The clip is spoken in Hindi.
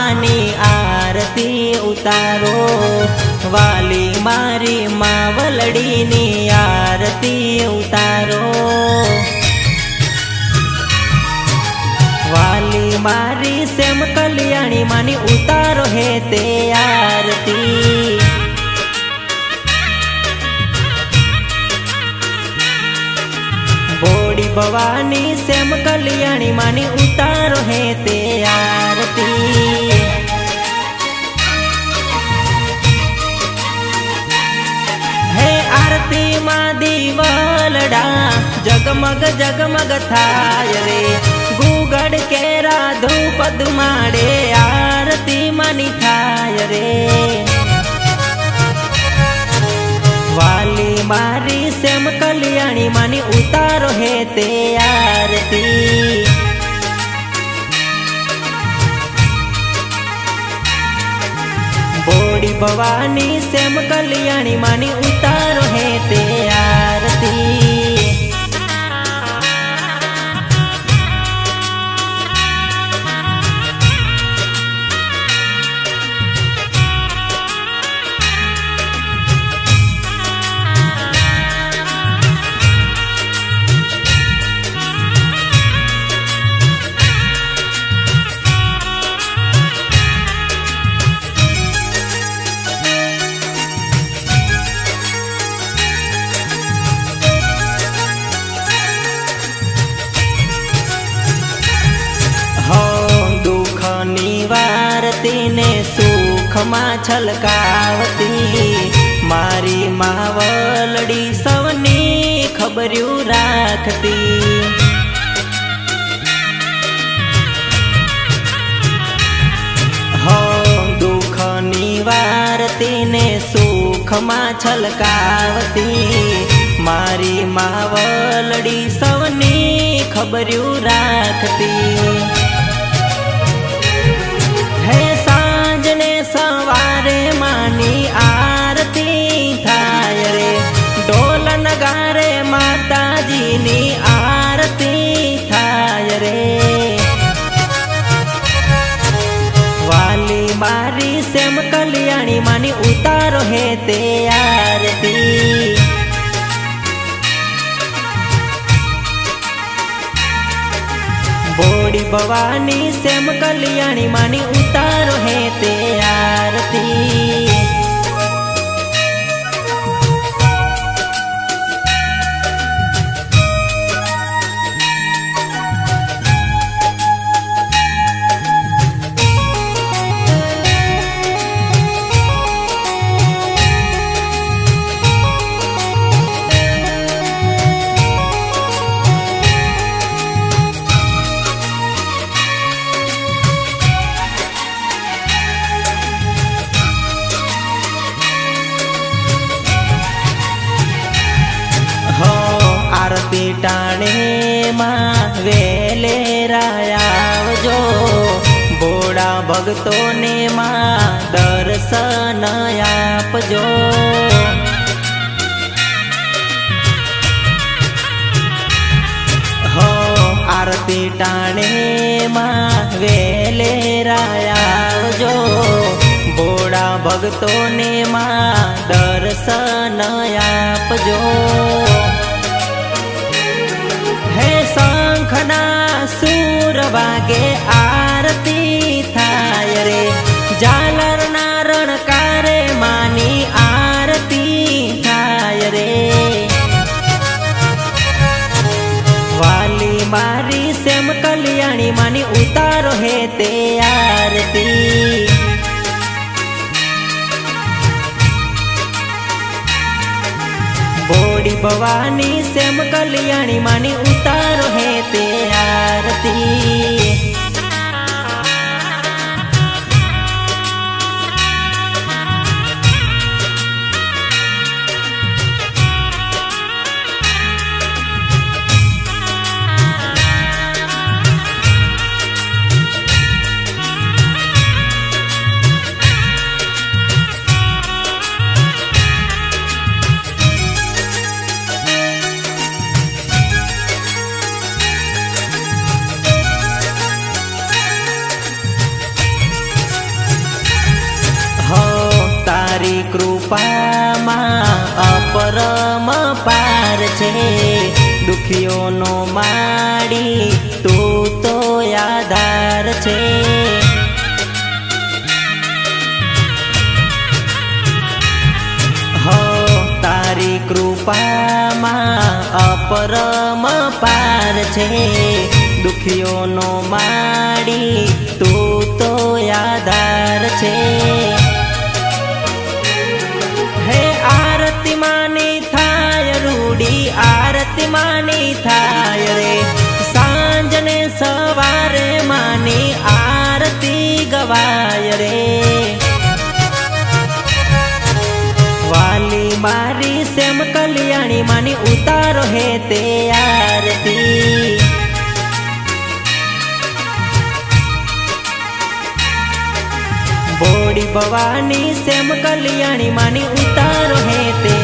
मानी आरती उतारो, वाली मारी मावलड़ी नी आरती उतारो। वाली मारी सेम कल्याणी मानी उतारो है ते आरती। बोड़ी भवानी सेम कल्याणी मानी उतारो है ते आरती। हे आरती मा दीवलड़ा जगमग जगमग थाय रे, गुगड़ केरा धूप दुमाड़े आरती मानी थाय रे। वाली मारी सेम कल्याणी मानी उतारो है ते आरती। बोड़ी भवानी सेम कल्याणी मानी उतारो है ते आरती। ने सुख मां छलकावती, मारी मावलड़ी सवनी खबर्यू राखती। हो दुख निवारती ने सुख मां छलकावती, मारी मावलड़ी सवनी खबर्यू राखती। हे सांजने सवारे मानी आरती थाय रे, ढोल नगारे माताजी नी आरती थाय रे। वाली मारी सेम कल्याणी मानी उतारो है ते आरती। बोड़ी भवानी सेम कल्याणी मानी उतारो है ते आरती। आरती टाणे मां वेले रायावजो, बोड़ा भगतों ने मां दर्शन आपजो। हो आरती टाणे मां वेले रायावजो, बोड़ा भगतों ने मां दर्शन आपजो। हे शंखना सूर वागे आरती थाय रे, झालरना रणकारे मानी आरती थाय रे। वाली मारी सेम कल्याणी मानी उतारो है ते आरती। बोड़ी भवानी सेम कल्याणी मानी उतारो है ते आरती। परम पार छे। दुखियोनो माड़ी तू तो आधार छे। हो तारी कृपा मां अपरम पार छे। दुखियोनो माड़ी तू तो आधार छे। हे आरती मानी थाय रूडी आरती मानी थाय रे। सांज ने सवारे मानी आरती गवाय रे। वाली मारी सेम कल्याणी मानी उतारो है ते आरती। बोड़ी भवानी सेम कल्याणी मानी उतारो है ते